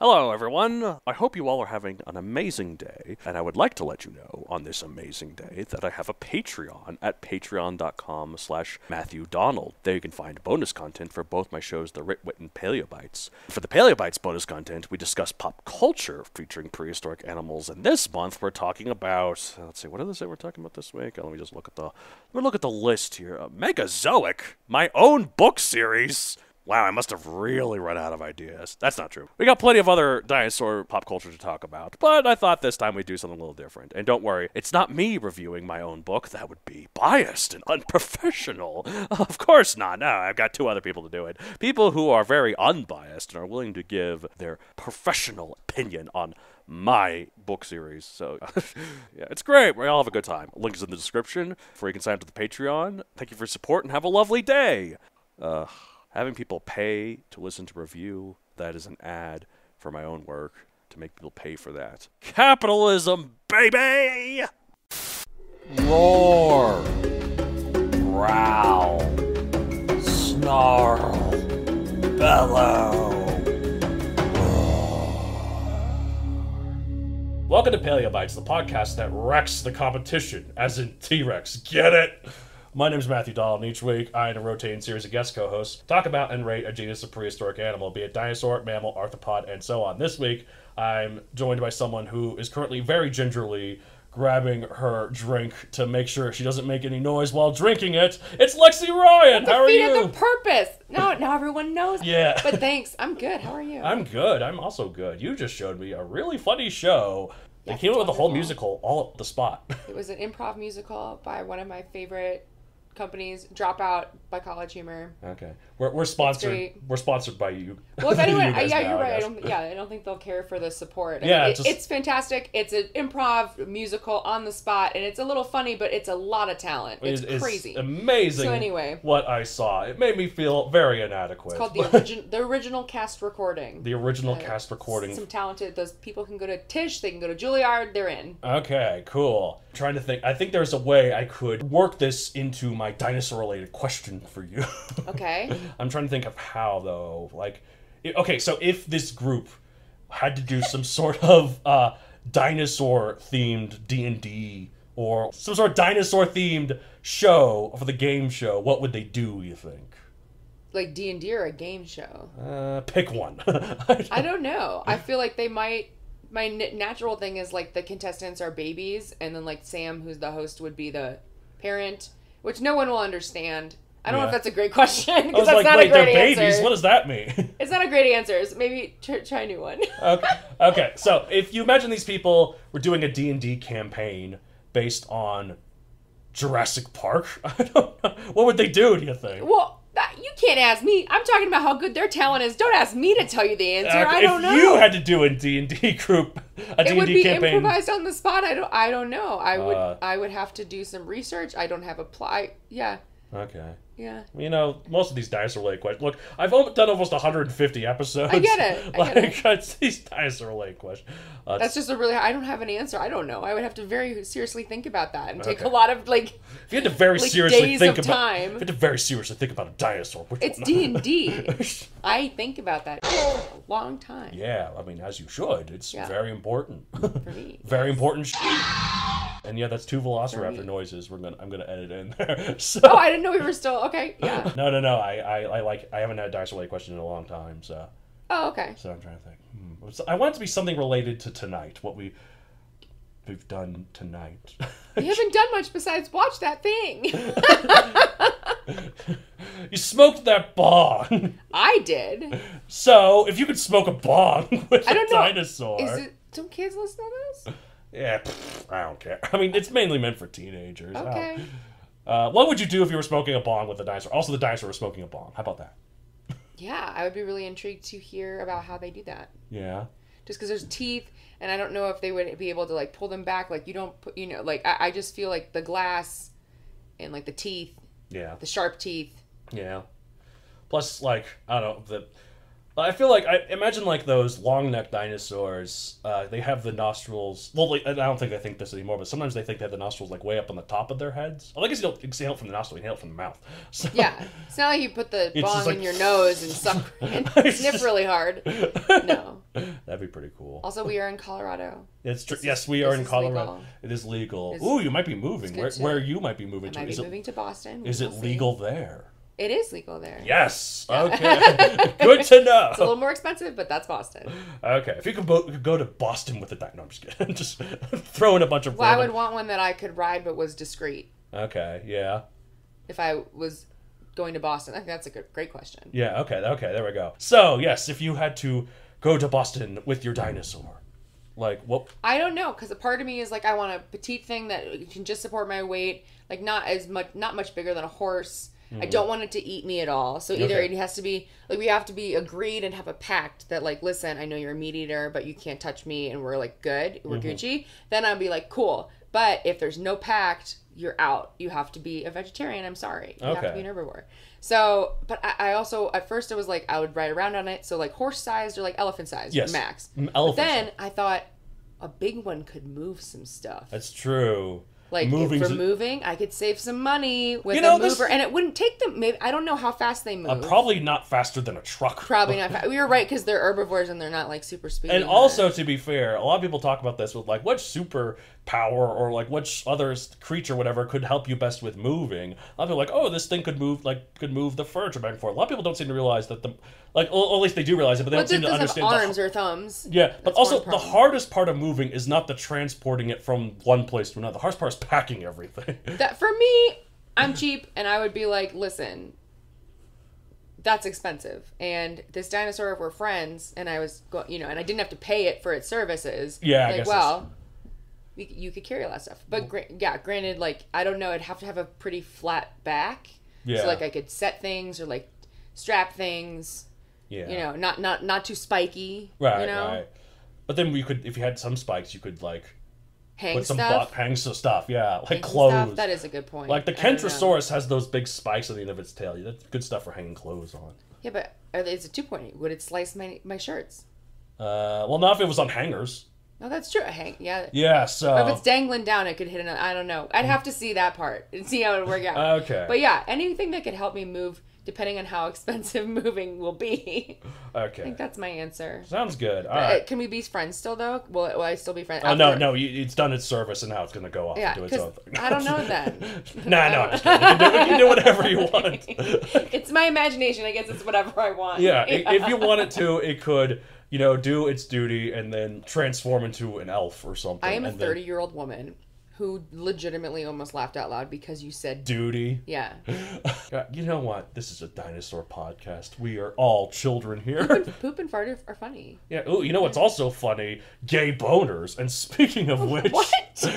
Hello, everyone. I hope you all are having an amazing day, and I would like to let you know on this amazing day that I have a Patreon at patreon.com/MatthewDonald. There you can find bonus content for both my shows, The Rit Wit and Paleobites. For the Paleobites bonus content, we discuss pop culture featuring prehistoric animals, and this month we're talking about, let's see, what did I say we're talking about this week? Let me just look at the list here. Megazoic, my own book series. Wow, I must have really run out of ideas. That's not true. We got plenty of other dinosaur pop culture to talk about, but I thought this time we'd do something a little different. And don't worry, it's not me reviewing my own book. That would be biased and unprofessional. Of course not. No, I've got two other people to do it. People who are very unbiased and are willing to give their professional opinion on my book series. So, yeah, it's great. We all have a good time. Link is in the description where you can sign up to the Patreon. Thank you for your support and have a lovely day. Having people pay to listen to review, that is an ad for my own work, to make people pay for that. Capitalism, baby! Roar, growl, snarl, bellow. Welcome to Paleobites, the podcast that wrecks the competition, as in T-Rex. Get it? My name is Matthew Dahl, and each week I and a rotating series of guest co-hosts talk about and rate a genus of prehistoric animal, be it dinosaur, mammal, arthropod, and so on. This week, I'm joined by someone who is currently very gingerly grabbing her drink to make sure she doesn't make any noise while drinking it. It's Lexi Ryan! How are you? Defeated the purpose! No, now everyone knows. Yeah. But thanks, I'm good. How are you? I'm good. I'm also good. You just showed me a really funny show. They came up with a whole musical all at the spot. It was an improv musical by one of my favorite companies, Dropout by College Humor. Okay, we're sponsored. We're sponsored by you. Well, if anyone, you you're right. I I don't think they'll care for the support. Yeah, it's fantastic. It's an improv musical on the spot, and it's a little funny, but it's a lot of talent. It's crazy, amazing. So anyway, what I saw, it made me feel very inadequate. It's called the original cast recording. The original cast recording. Some talented. Those people can go to Tisch. They can go to Juilliard. They're in. Okay, cool. I'm trying to think. I think there's a way I could work this into my dinosaur-related question for you. Okay. I'm trying to think of how, though. Like, okay, so if this group had to do some sort of dinosaur-themed D&D or some sort of dinosaur-themed show for the game show, what would they do, you think? Like D&D or a game show? Pick one. I don't know. I feel like they might... My natural thing is, like, the contestants are babies, and then, like, Sam, who's the host, would be the parent, which no one will understand. I don't know if that's a great question, because that's not a great answer. Babies? What does that mean? It's not a great answer. So maybe try a new one. Okay. So if you imagine these people were doing a D&D campaign based on Jurassic Park, I don't know. What would they do, do you think? Well, you can't ask me. I'm talking about how good their talent is. Don't ask me to tell you the answer. I don't know. If you had to do a D&D group, a D&D campaign, it would be improvised on the spot. I don't know. I would have to do some research. I don't have yeah. Okay. Yeah. You know, most of these dinosaur-related questions. Look, I've done almost 150 episodes. I get it. It's these dinosaur-related questions. That's just I don't have an answer. I don't know. I would have to very seriously think about that and take a lot of, like, if you had to very seriously think about time. If you had to very seriously think about a dinosaur, it's D&D. I think about that for a long time. Yeah, I mean, as you should. It's very important. For me. Very important. And yeah, that's two velociraptor noises. I'm gonna edit in there. So. Oh, I didn't know we were still okay. Yeah. No. I haven't had a dinosaur-related question in a long time. So. Oh, okay. So I'm trying to think. I want it to be something related to tonight. What we've done tonight. You haven't done much besides watch that thing. You smoked that bong. I did. So if you could smoke a bong with a dinosaur, don't kids listen to this? Yeah, I don't care. I mean, it's mainly meant for teenagers. Okay. What would you do if you were smoking a bong with a dinosaur? Also, the dinosaur was smoking a bong. How about that? Yeah, I would be really intrigued to hear about how they do that. Yeah. Just because there's teeth, and I don't know if they would be able to, like, pull them back. Like, you don't put, like, I just feel like the glass and, like, the teeth. Yeah. The sharp teeth. Yeah. Plus, like, I don't know, I feel like, I imagine, like, those long-necked dinosaurs, they have the nostrils, well, like, I don't think they think this anymore, but sometimes they think they have the nostrils, like, way up on the top of their heads. I guess you don't exhale it from the nostril, you inhale it from the mouth. So, yeah. It's not like you put the bong in your nose and suck and sniff really hard. No. That'd pretty cool. Also, we are in Colorado. It's true. Yes, we are in Colorado. Legal. It is legal. Ooh, you might be moving. Where you might be moving to? I might be moving to Boston. Is it legal there? It is legal there. Yes. Okay. Good to know. It's a little more expensive, but that's Boston. Okay. If you could go to Boston with it, no, I'm just kidding. Just throw in a bunch of. Well, I would want one that I could ride, but was discreet. Okay. Yeah. If I was going to Boston, I think that's a great question. Yeah. Okay. There we go. So yes, if you had to go to Boston with your dinosaur, like what? I don't know, because a part of me is like, I want a petite thing that can just support my weight, like not much bigger than a horse. I don't want it to eat me at all. So either it has to be, like, we have to be agreed and have a pact that, like, listen, I know you're a meat eater, but you can't touch me, and we're, like, good. We're Gucci. Then I'd be like, cool. But if there's no pact, you're out. You have to be a vegetarian. I'm sorry. You have to be an herbivore. So, but I also, at first I was like, I would ride around on it. So, like, horse-sized or, like, elephant-sized. Yes. Max. Elephant. But then I thought a big one could move some stuff. That's true. Like, moving, I could save some money with a mover, and it wouldn't take them. Maybe I don't know how fast they move. Probably not faster than a truck. Probably not. We were right, because they're herbivores and they're not like super speedy. And also, to be fair, a lot of people talk about this with like, what super power or like which other creature, whatever, could help you best with moving. A lot of people are like, oh, this thing could move the furniture back and forth. A lot of people don't seem to realize that or at least they do realize it, but they don't seem to understand. Arms or thumbs. Yeah, but also the hardest part of moving is not the transporting it from one place to another. The hardest part is packing everything. That for me, I'm cheap, and I would be like, listen, that's expensive, and this dinosaur, if we're friends, and I was and I didn't have to pay it for its services. Yeah, like, I guess. Well, you could carry a lot of stuff, but granted, like, I don't know, it'd have to have a pretty flat back. Yeah. So like I could set things or like strap things. Yeah. Not too spiky. Right. Right. But then we could, if you had some spikes, you could like hang some stuff. Yeah, like clothes. Stuff. That is a good point. Like the Kentrosaurus has those big spikes on the end of its tail. That's good stuff for hanging clothes on. Yeah, but it's a 2-point. Would it slice my shirts? Well, not if it was on hangers. No, that's true. Yeah. Yeah, so... Or if it's dangling down, it could hit another... I don't know. I'd have to see that part and see how it would work out. Okay. But yeah, anything that could help me move, depending on how expensive moving will be. Okay. I think that's my answer. Sounds good. All right. Can we be friends still, though? Will I still be friends? Oh, no. It's done its service, and now it's going to go off and do its own thing. I don't know then. No, I'm just kidding. You can do whatever you want. It's my imagination. I guess it's whatever I want. Yeah, if you want it to, it could... do its duty and then transform into an elf or something. I am a 30-year-old woman who legitimately almost laughed out loud because you said... Duty? Yeah. You know what? This is a dinosaur podcast. We are all children here. Poop and fart are funny. Yeah. Ooh, you know what's also funny? Gay boners. And speaking of which... What?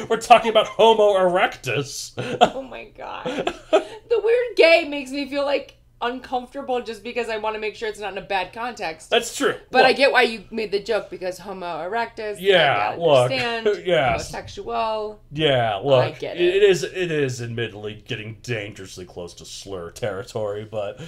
We're talking about Homo erectus. Oh my god. The weird gay makes me feel like... uncomfortable just because I want to make sure it's not in a bad context. That's true. But look, I get why you made the joke because Homo erectus. Yeah, look. Yeah. Homosexual. Yeah, look. I get it. It is admittedly getting dangerously close to slur territory, but...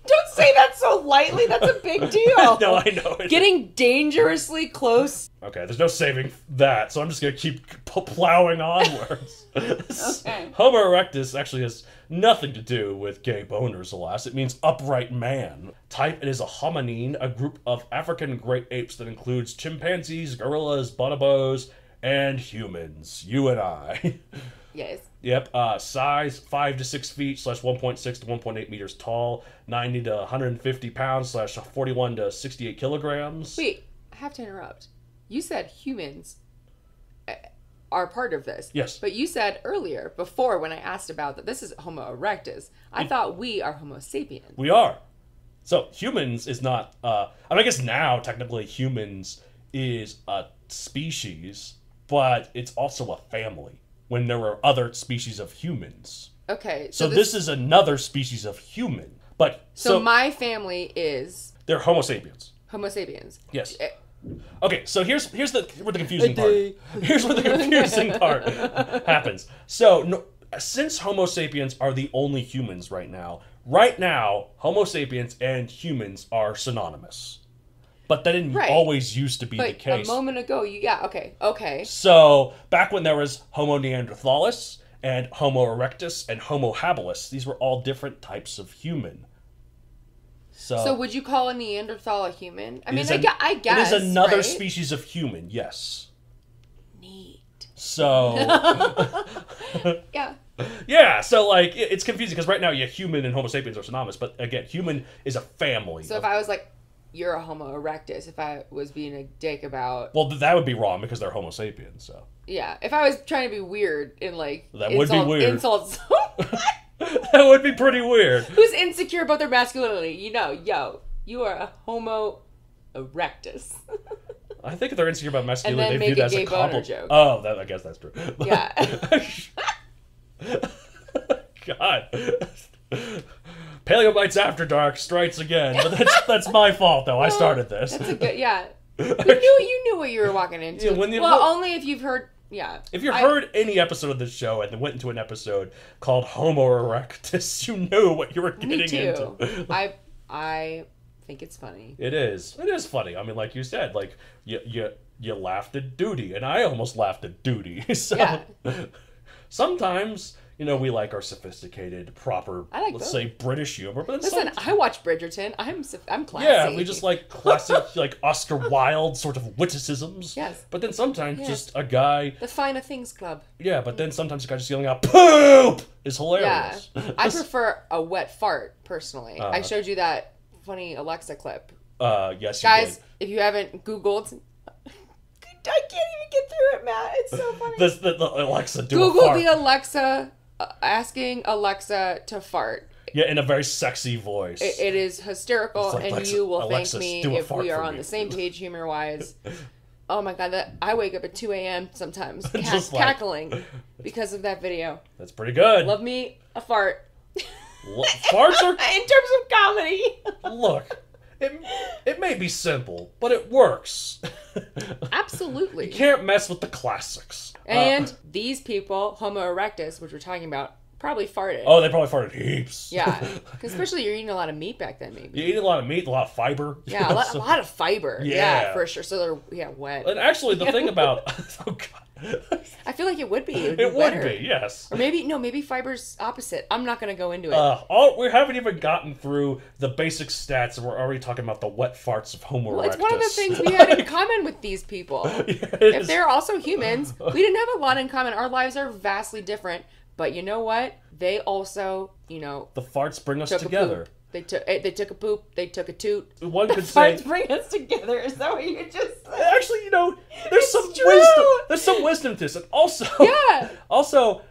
Don't say that so lightly. That's a big deal. No, I know. Getting dangerously close. Okay, there's no saving that, so I'm just going to keep plowing onwards. Okay. Homo erectus actually has nothing to do with gay boners, alas. It means upright man. Type, it is a hominid, a group of African great apes that includes chimpanzees, gorillas, bonobos, and humans. You and I. Yes. Yep. Size 5 to 6 feet / 1.6 to 1.8 meters tall, 90 to 150 pounds / 41 to 68 kilograms. Wait, I have to interrupt. You said humans are part of this. Yes. But you said earlier, before when I asked about that this is Homo erectus, I thought we are Homo sapiens. We are. So humans is not. I guess now technically humans is a species, but it's also a family. When there were other species of humans. Okay. So this is another species of human. But so my family is... They're Homo sapiens. Homo sapiens. Yes. Okay, so here's where the confusing part. Here's where the confusing part happens. So since Homo sapiens are the only humans right now, Homo sapiens and humans are synonymous. But that didn't always used to be the case. A moment ago, okay. So, back when there was Homo Neanderthalis, and Homo Erectus, and Homo Habilis, these were all different types of human. So would you call a Neanderthal a human? I mean, I guess. It is another right? species of human, yes. Neat. So... Yeah. Yeah, so, like, it's confusing, because right now, yeah, human and Homo sapiens are synonymous, but, again, human is a family. So if I was like, you're a Homo erectus, if I was being a dick about... Well, that would be wrong, because they're Homo sapiens, so... Yeah, if I was trying to be weird in, like... That would be weird. Insults... That would be pretty weird. Who's insecure about their masculinity? You know, yo, you are a Homo erectus. I think if they're insecure about masculinity, they view that as a compliment. Joke. Oh, I guess that's true. Yeah. God. Paleobites After Dark strikes again, but that's my fault though. I started this. That's a good, yeah. You knew what you were walking into. Yeah, only if you've heard, yeah. If you've heard any episode of this show and then went into an episode called Homo Erectus, you knew what you were getting into. I think it's funny. It is. It is funny. I mean, like you said, like you laughed at duty, and I almost laughed at duty. So yeah. Sometimes, you know, we like our sophisticated, proper, let's say, British humor. But listen, I watch Bridgerton. I'm classy. Yeah, we just like classic, like Oscar Wilde sort of witticisms. Yes. But then sometimes just a guy... The Finer Things Club. Yeah, but then sometimes a guy just yelling out, "Poop!" is hilarious. Yeah. I prefer a wet fart, personally. I showed you that funny Alexa clip. Yes, guys, you did. if you haven't Googled... I can't even get through it, Matt. It's so funny. The Alexa Google the Alexa, asking Alexa to fart. Yeah, in a very sexy voice. It is hysterical, like, and you will Alexa, thank me do a if fart we are for on me. the same page humor-wise. Oh my god, I wake up at 2 a.m. sometimes, cackling because of that video. That's pretty good. Love me a fart. Farts are... In terms of comedy. Look, it may be simple, but it works. Absolutely. You can't mess with the classics. And these people, Homo erectus, which we're talking about, probably farted. Oh, they probably farted heaps. Yeah, especially you're eating a lot of meat back then, maybe. You eat a lot of meat, a lot of fiber. Yeah, a lot of fiber. Yeah. For sure. So they're wet. And actually, the thing about... Oh, God. I feel like it would be. It would be, yes. Or maybe fiber's opposite. I'm not going to go into it. We haven't even gotten through the basic stats, and we're already talking about the wet farts of Homo erectus. It's one of the things we had in common with these people. If they're also humans, we didn't have a lot in common. Our lives are vastly different. But you know what? They also, you know... The farts bring us together. They took a poop. They took a toot. One could say... Farts bring us together. Is that what you just said? Actually, you know, there's some wisdom to this. And also... Yeah. Also,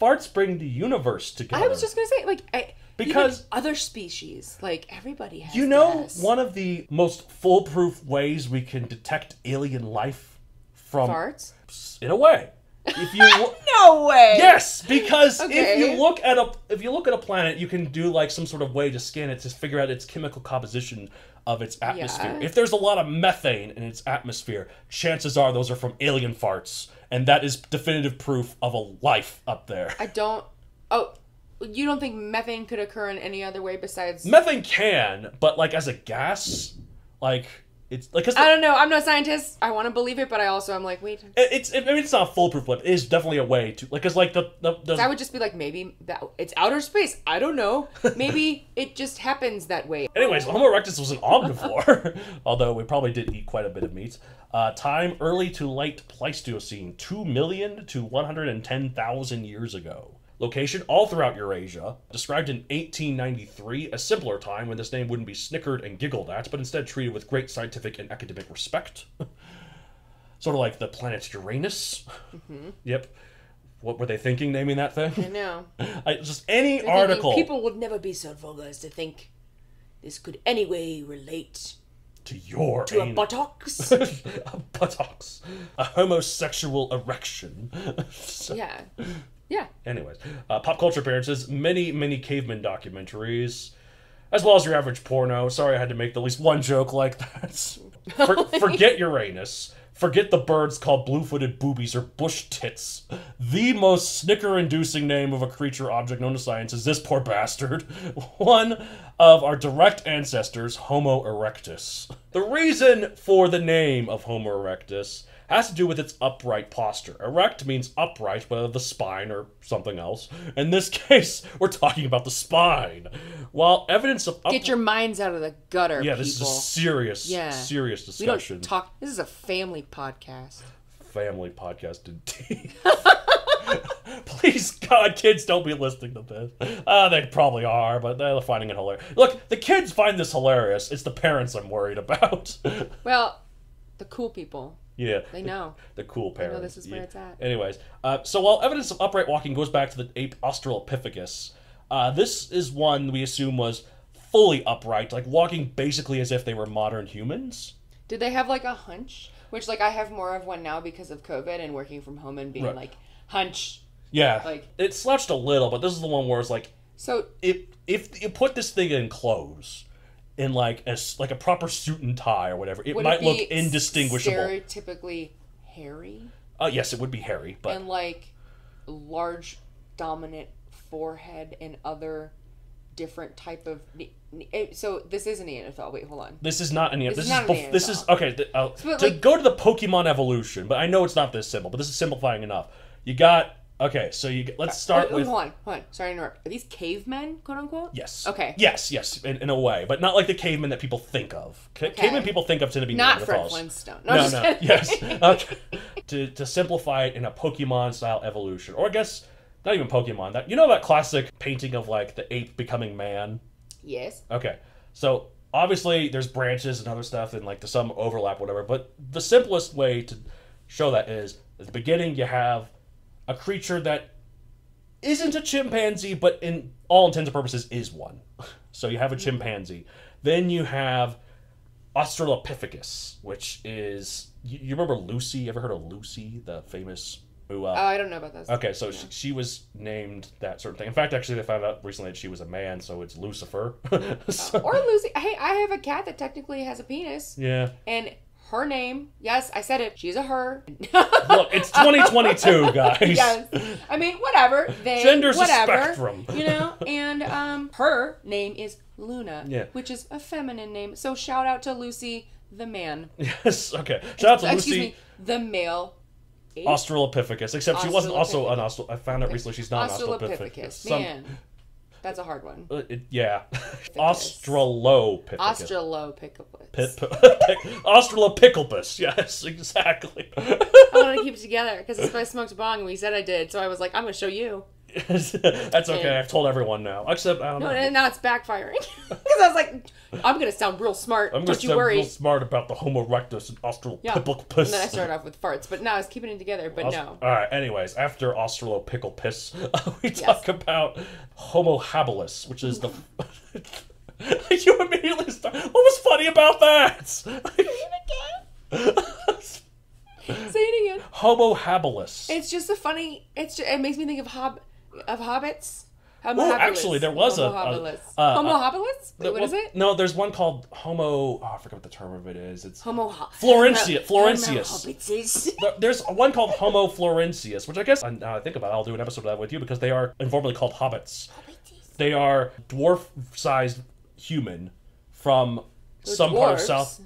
farts bring the universe together. I was just going to say, because... Even other species, like, everybody has one of the most foolproof ways we can detect alien life from... Farts? In a way. If you no way. Yes, because if you look at a planet, you can do like some sort of way to scan it to figure out its chemical composition of its atmosphere. Yeah. If there's a lot of methane in its atmosphere, chances are those are from alien farts, and that is definitive proof of a life up there. You don't think methane could occur in any other way besides... Methane can, but like as a gas, like... It's like I don't know. I'm not a scientist. I want to believe it, but I also am like, wait. It's not foolproof, but it is definitely a way to like, cause like the I would just be like, maybe it's outer space. I don't know. Maybe it just happens that way. Anyways, Homo erectus was an omnivore, although we probably did eat quite a bit of meat. Time early to late Pleistocene, 2 million to 110,000 years ago. Location all throughout Eurasia, described in 1893, a simpler time when this name wouldn't be snickered and giggled at, but instead treated with great scientific and academic respect. Sort of like the planet Uranus. Mm-hmm. Yep. What were they thinking naming that thing? I know. Just any article. People would never be so vulgar as to think this could anyway relate to a buttocks. A buttocks. A homosexual erection. Yeah. Yeah. Anyways, pop culture appearances, many caveman documentaries, as well as your average porno. Sorry I had to make at least one joke like that. Forget Uranus. Forget the birds called blue-footed boobies or bush tits. The most snicker-inducing name of a creature object known to science is this poor bastard. One of our direct ancestors, Homo erectus. The reason for the name of Homo erectus has to do with its upright posture. Erect means upright, whether the spine or something else. In this case, we're talking about the spine. While evidence of Get your minds out of the gutter, yeah, people. this is a serious discussion. We don't talk. This is a family podcast. Family podcast indeed. Please, God, kids, don't be listening to this. They probably are, but they're finding it hilarious. Look, the kids find this hilarious. It's the parents I'm worried about. Well, the cool people. Yeah. They know. The cool parents. They know this is where it's at. Anyways, so while evidence of upright walking goes back to the ape Australopithecus, this is one we assume was fully upright, like walking basically as if they were modern humans. Did they have like a hunch? Which, like, I have more of one now because of COVID and working from home and being right. like, hunch. Yeah. Like, it slouched a little, but this is the one where it's like, so if you put this thing in clothes, in like a proper suit and tie or whatever, it might look indistinguishable. Stereotypically hairy. Yes, it would be hairy, but and like large, dominant forehead and other different type of. So this is a Neanderthal. Wait, hold on. This is not a Neanderthal. This is okay. Go to the Pokemon evolution, but I know it's not this simple. But this is simplifying enough. You got. Okay, so let's start with... Hold on. Sorry to interrupt. Are these cavemen, quote unquote? Yes. Okay. Yes, in a way, but not like the cavemen that people think of. Cavemen people think of tend to be not Neanderthals. Fred Flintstone. No. Yes. Okay. To simplify it in a Pokemon-style evolution, or I guess not even Pokemon. That classic painting of like the ape becoming man? Yes. Okay. So obviously there's branches and other stuff and like there's some overlap, whatever, but the simplest way to show that is at the beginning you have a creature that isn't a chimpanzee, but in all intents and purposes is one. So you have a chimpanzee. Then you have Australopithecus, which is... You remember Lucy? You ever heard of Lucy, the famous... I don't know about this. Okay, so she was named that certain thing. In fact, actually, they found out recently that she was a man, so it's Lucifer. Or Lucy. Hey, I have a cat that technically has a penis. Yeah. And... her name, yes, I said it. She's a her. Look, it's 2022, guys. Yes. I mean, whatever. Gender's a spectrum. And her name is Luna, yeah. which is a feminine name. So shout out to Lucy, the man. Yes, okay. Shout out to Lucy. Excuse me, the male. Australopithecus, except she wasn't also an Australopithecus. I found out recently she's not an Australopithecus. Man. That's a hard one. Yeah. Australopithecus. Australopithecus, yes, exactly. I wanted to keep it together because it's I smoked a bong and we said I did, so I was like, I'm going to show you. That's okay, I've told everyone now. Except, I don't know. And now it's backfiring. Because I was like, I'm going to sound real smart, don't you worry. I'm real smart about the Homo erectus and Australopithecus. Yeah. And then I started off with farts, but now I was keeping it together, but no. Alright, anyways, after Australopithecus, we talk about Homo Habilis, which is the... You immediately start... What was funny about that? Say it again. Homo Habilis. It's just a funny... It makes me think of hobbits. Oh, actually, there was Homo Habilis? Wait, what is it? No, there's one called Homo... Oh, I forget what the term of it is. It's Homo... Florencius. There's one called Homo Florencius, which I guess, now I think about it, I'll do an episode of that with you, because they are informally called hobbits. They are dwarf-sized human from some part of South...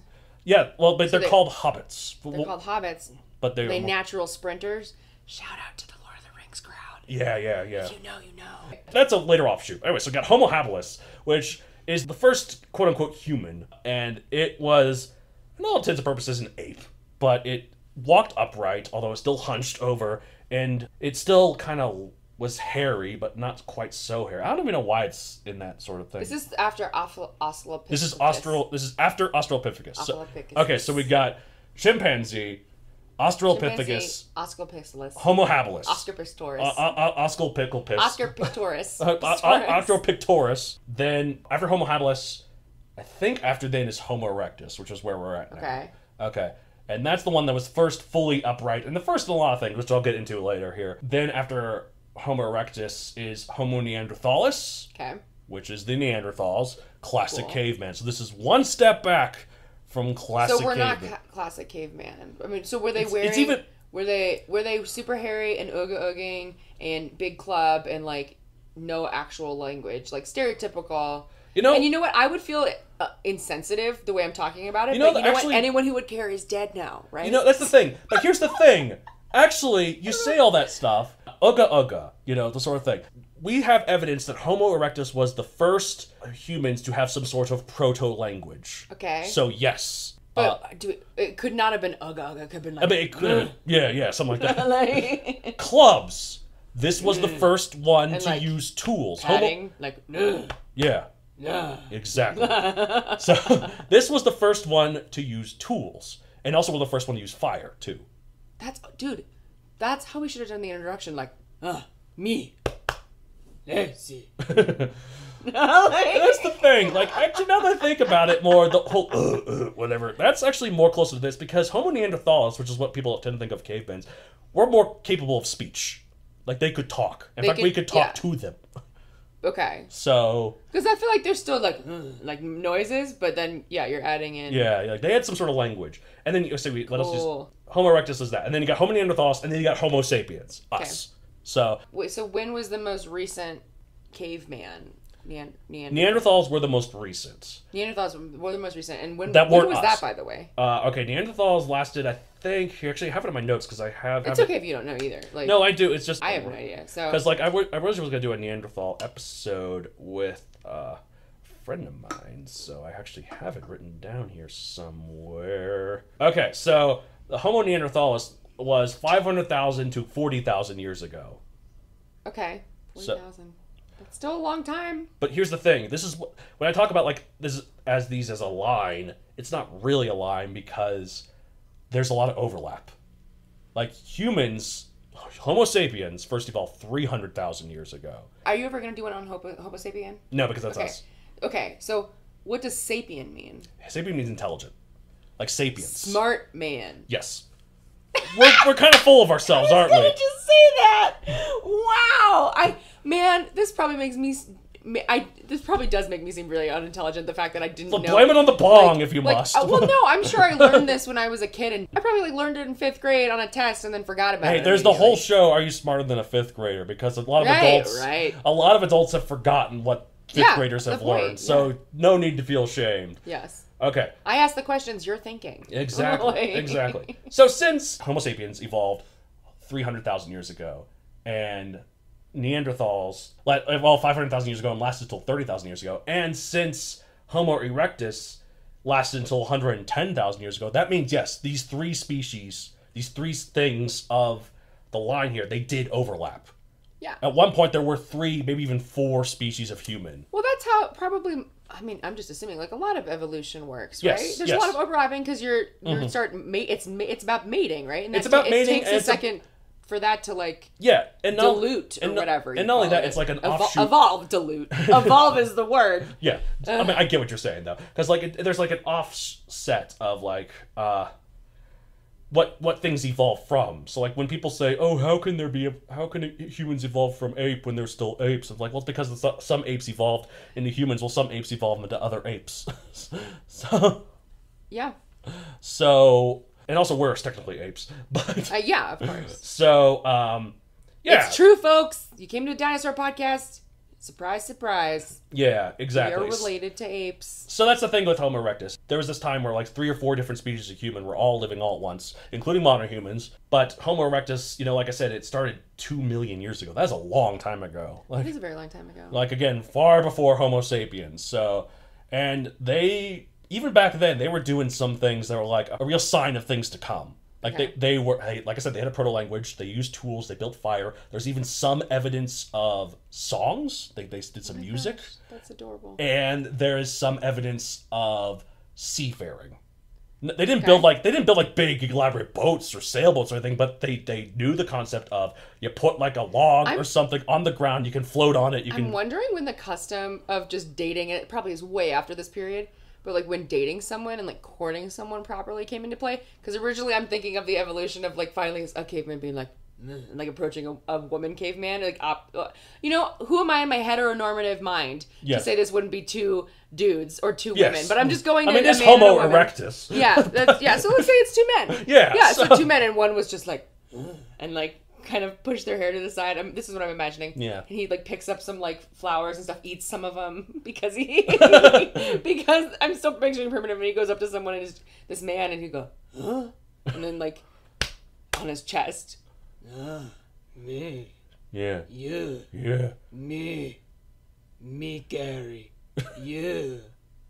Yeah, well, but they're called hobbits. They're called hobbits. But they're natural sprinters. Shout out to the Lord of the Rings crowd. Yeah. If you know, you know. That's a later offshoot. Anyway, so we got Homo habilis, which is the first quote-unquote human, and it was, in all intents and purposes, an ape, but it walked upright, although it was still hunched over, and it still kind of was hairy, but not quite so hairy. I don't even know why it's in that sort of thing. This is after Australopithecus. This is after Australopithecus. Okay, so we got chimpanzee, Australopithecus, Homo habilis, Oscar Pistorius, Oscar Pictorus. Then after Homo habilis, I think after then is Homo erectus, which is where we're at now. Okay. And that's the one that was first fully upright, and the first in a lot of things, which I'll get into later here. Then after Homo erectus is Homo Neanderthalis, which is the Neanderthals, classic caveman. So this is one step back from classic caveman. So we're not classic caveman. I mean, so were they wearing... Were they super hairy and ooga-ooging and big club and like no actual language, like stereotypical You know, and you know what? I would feel insensitive the way I'm talking about it. You know, but you know actually, what? Anyone who would care is dead now, right? You know, that's the thing. But here's the thing. Actually, you say all that stuff, ugga, you know, the sort of thing. We have evidence that Homo erectus was the first humans to have some sort of proto-language. Okay. So, yes. But it could not have been ugga. It could have been like... I mean, it could have... Yeah, something like that. like... Clubs. This was the first one to like, use tools. Padding, Yeah. Yeah. Exactly. So, this was the first one to use tools. And also the first one to use fire, too. Dude, that's how we should have done the introduction. Like, me. Lexi. That's the thing. Like, actually, now that I think about it more, the whole whatever, that's actually more closer to this because Homo Neanderthalis, which is what people tend to think of cavemen, were more capable of speech. Like, they could talk. In fact, we could talk to them. Okay. So... Because I feel like there's still, like noises, but then, yeah, you're adding in... Yeah, like, they had some sort of language. And then, let us just... Homo erectus is that. And then you got Homo Neanderthalis, and then you got Homo sapiens. Us. Okay. So... Wait, so when was the most recent caveman? Neanderthals were the most recent. Neanderthals were the most recent. And when was us. That, by the way? Okay, Neanderthals lasted, I think... Here, actually, I have it in my notes, because I have... It's okay if you don't know either. Like, no, I do. It's just... I have no idea, so... Because, like, I originally was going to do a Neanderthal episode with a friend of mine, so I actually have it written down here somewhere. Okay, so the Homo Neanderthalis was 500,000 to 40,000 years ago. Okay, 40,000. That's still a long time. But here's the thing. This is when I talk about like this as a line. It's not really a line because there's a lot of overlap. Like humans, Homo sapiens first evolved 300,000 years ago. Are you ever going to do one on Homo sapien? No, because that's us. Okay, so what does sapien mean? Sapien means intelligent, like sapiens. Smart man. Yes. We're kind of full of ourselves, aren't we? I was gonna just say that. Wow. This probably makes me. This probably does make me seem really unintelligent. The fact that I didn't know. Blame it on the bong if you must. Well, no, I'm sure I learned this when I was a kid, and I probably learned it in 5th grade on a test and then forgot about it. Hey, there's the whole show. Are you smarter than a 5th grader? Because a lot of adults have forgotten what 5th graders have learned. So no need to feel ashamed. Yes. Okay. I ask the questions you're thinking. Exactly. So since Homo sapiens evolved 300,000 years ago, and Neanderthals, 500,000 years ago and lasted until 30,000 years ago, and since Homo erectus lasted until 110,000 years ago, that means, yes, these three species, these three things of the line here, they did overlap. Yeah. At one point, there were 3, maybe even 4 species of human. Well, that's how it probably... I mean, I'm just assuming, like, a lot of evolution works, right? Yes, There's a lot of overlapping because it's about mating, right? And it's about mating. It takes a second for that to, like, dilute or whatever. And not only that, it's like an offshoot. Evolve, dilute. Evolve is the word. Yeah. I mean, I get what you're saying, though. Because, like, there's, like, an offset of, like, what things evolve from. So, like, when people say, oh, how can humans evolve from ape when they're still apes? It's like, well, it's because some apes evolved into humans, well, some apes evolved into other apes. Yeah. So, and also we're technically apes. But yeah, of course. So, yeah. It's true, folks. You came to a Dinosaur podcast. Surprise, surprise. Yeah, exactly. We are related to apes. So that's the thing with Homo erectus. There was this time where like 3 or 4 different species of human were all living all at once, including modern humans. But Homo erectus, like I said, it started 2 million years ago. That's a long time ago. It is a very long time ago. Like, again, far before Homo sapiens. So, and they, even back then, they were doing some things that were like a real sign of things to come. Like, they were, like I said, they had a proto-language, they used tools, they built fire. There's even some evidence of songs. They did some music. Gosh, that's adorable. And there is some evidence of seafaring. They didn't build like big elaborate boats or sailboats or anything, but they knew the concept of you put like a log or something on the ground, you can float on it. I'm wondering when the custom of just dating, and it probably is way after this period, but like when dating someone and like courting someone properly came into play. Because originally I'm thinking of the evolution of like finally a caveman being like, and like approaching a woman caveman. Like, who am I in my heteronormative mind to say this wouldn't be 2 dudes or 2 women? But I'm just going. It's Homo erectus. Yeah, so let's say it's 2 men. Yeah. So 2 men and one was just like, and like kind of push their hair to the side. This is what I'm imagining. Yeah. And he like picks up some like flowers and stuff, eats some of them because he because I'm still picturing primitive, and he goes up to someone and this man, and he go, huh? And then like on his chest, Me. Yeah. You. Yeah. Me, Gary. You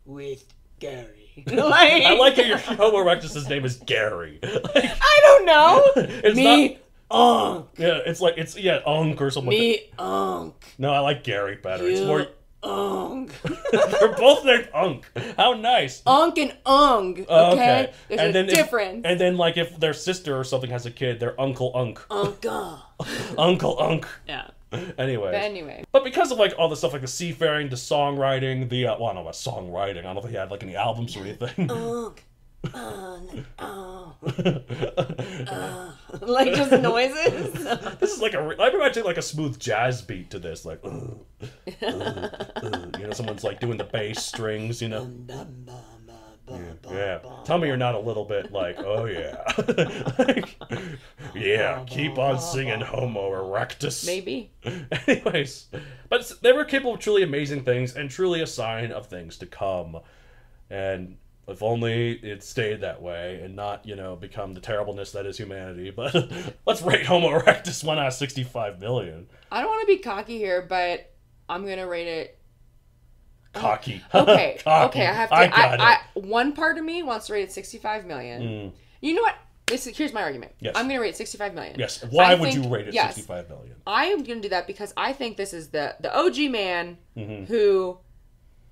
with Gary. like I like how your Homo erectus' name is Gary. I don't know. It's Me, Unk. Yeah, it's like Unk or something. Me, Unk. No, I like Gary better. It's You, more. Unk. They're both named Unk. How nice. Unk and Ung. Okay. There's a difference. And then like if their sister or something has a kid, they're Uncle Unk. Uncle. Uncle Unk. Yeah. Anyway. But because of like all the stuff like the seafaring, the songwriting, the well, I don't know about songwriting. I don't know if he had like any albums or anything. Unk. Like just noises. This is like I'm imagining like a smooth jazz beat to this, like, someone's like doing the bass strings, Yeah. Tell me you're not a little bit like, oh yeah, like, yeah. Keep on singing, Homo erectus. Maybe. Anyways, but they were capable of truly amazing things and truly a sign of things to come, and. If only it stayed that way and not, become the terribleness that is humanity. But let's rate Homo erectus 1 out of 65 million. I don't want to be cocky here, but I'm gonna rate it. Cocky. Okay. Cocky. Okay. I have to. I got it. One part of me wants to rate it 65 million. You know what? Here's my argument. Yes. I'm gonna rate it 65 million. Yes. Why would you rate it 65 million? I am gonna do that because I think this is the OG man who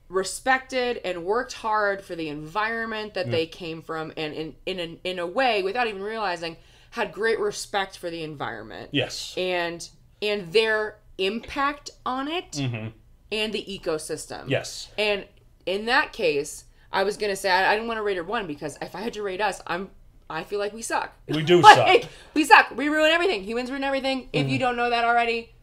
respected and worked hard for the environment that they came from, and in a way, without even realizing, had great respect for the environment. Yes. And their impact on it and the ecosystem. Yes. And in that case, I was gonna say I didn't want to rate it 1 because if I had to rate us, I feel like we suck. We do suck. We suck. We ruin everything. Humans ruin everything. If you don't know that already,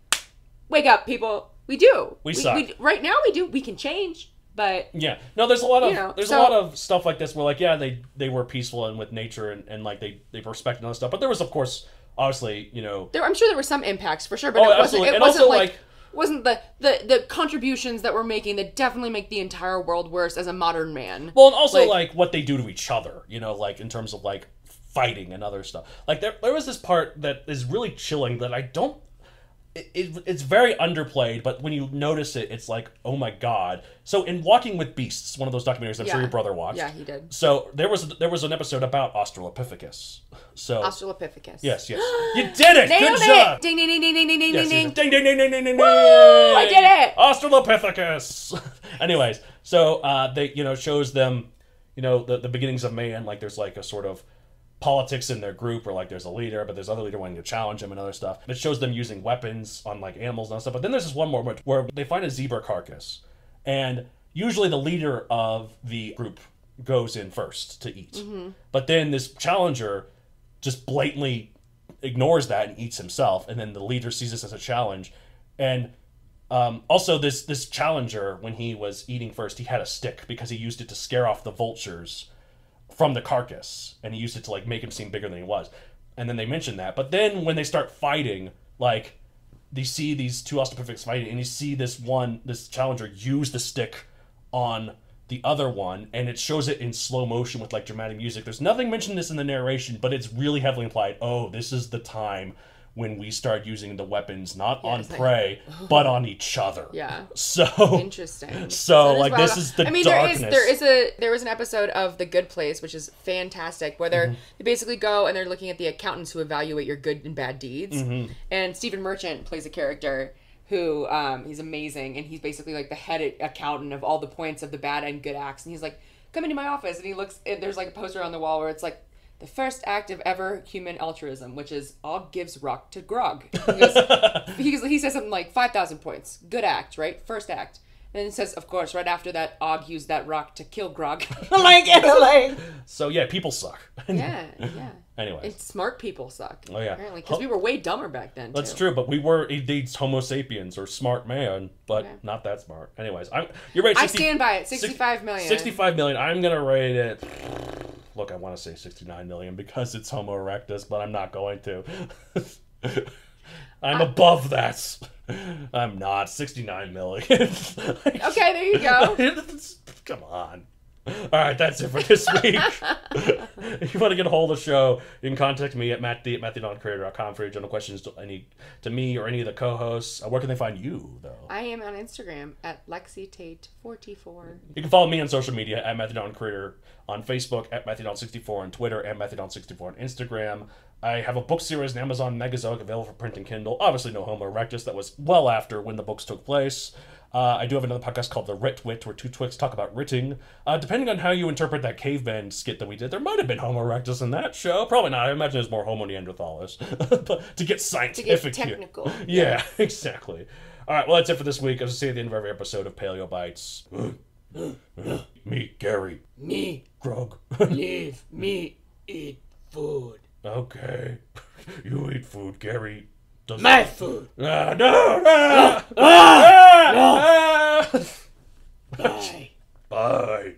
wake up, people. We do. We suck. Right now we do. We can change. But yeah, no, there's a lot of a lot of stuff like this where like they were peaceful and with nature and like they respected other stuff, but there was of course obviously I'm sure there were some impacts for sure, but it wasn't the contributions that we're making that definitely make the entire world worse as a modern man. Well, and also like what they do to each other, like in terms of like fighting and other stuff. Like there was this part that is really chilling that I don't. It's very underplayed, but when you notice it, it's like, oh my god. So in Walking with Beasts, one of those documentaries I'm sure your brother watched. Yeah, he did. So there was an episode about Australopithecus. So Australopithecus. Yes. You did it! Nailed Good job! it! Ding ding ding ding ding ding ding Yes, ding ding ding ding ding ding ding! Woo! I did it! Australopithecus! Anyways, so they shows them the beginnings of man, like there's like a sort of politics in their group, or like there's a leader, but there's other leader wanting to challenge him and other stuff. It shows them using weapons on like animals and other stuff. But then there's this one moment where they find a zebra carcass, and usually the leader of the group goes in first to eat. But then this challenger just blatantly ignores that and eats himself, and then the leader sees this as a challenge. And also this challenger, when he was eating first, he had a stick because he used it to scare off the vultures from the carcass, and he used it to like make him seem bigger than he was. And then they mentioned that, but then when they start fighting, like they see these two Australopithecus fighting, and you see this challenger use the stick on the other one, and it shows it in slow motion with like dramatic music. There's nothing mentioned this in the narration, but it's really heavily implied. Oh, this is the time when we start using the weapons not on prey, but on each other. Yeah. So interesting. So like this is the darkness. There was an episode of The Good Place, which is fantastic, where they basically go and they're looking at the accountants who evaluate your good and bad deeds. And Stephen Merchant plays a character who he's amazing, and he's basically like the head accountant of all the points of the bad and good acts. And he's like, come into my office, and he looks, and there's like a poster on the wall where it's like, the first act of ever human altruism, which is Og gives rock to Grog. He says something like 5,000 points. Good act, right? First act. And then it says, of course, right after that, Og used that rock to kill Grog. So yeah, people suck. Yeah. Anyway. And smart people suck. Oh yeah. Apparently, because we were way dumber back then. That's true, but we were indeed Homo sapiens, or smart man, but not that smart. Anyways, you're right. I stand by it. 65 million. 65 million. I'm gonna rate it. Look, I want to say 69 million because it's Homo erectus, but I'm not going to. I'm above that. I'm not 69 million. Okay, there you go. Come on. All right, that's it for this week. If you want to get a hold of the show, you can contact me at matthew@matthewdoncreator.com for your general questions to me or any of the co-hosts. Where can they find you, though? I am on Instagram at LexiTate44. You can follow me on social media at MatthewDonCreator on Facebook, at MatthewDon64 on Twitter, and MatthewDon64 on Instagram. I have a book series on Amazon Megazoic available for print and Kindle. Obviously, no Homo Erectus. That was well after when the books took place. I do have another podcast called The Writ Wit, where two twits talk about writting. Depending on how you interpret that caveman skit that we did, there might have been Homo Erectus in that show. Probably not. I imagine it's more Homo Neanderthalis. But to get scientific To get technical. here. Yeah, exactly. All right, well, that's it for this week. As I say at the end of every episode of Paleo Bites. Me, Gary. Me. Grog. Leave me eat food. Okay. You eat food, Gary. My food. No! Ah! Bye. Bye.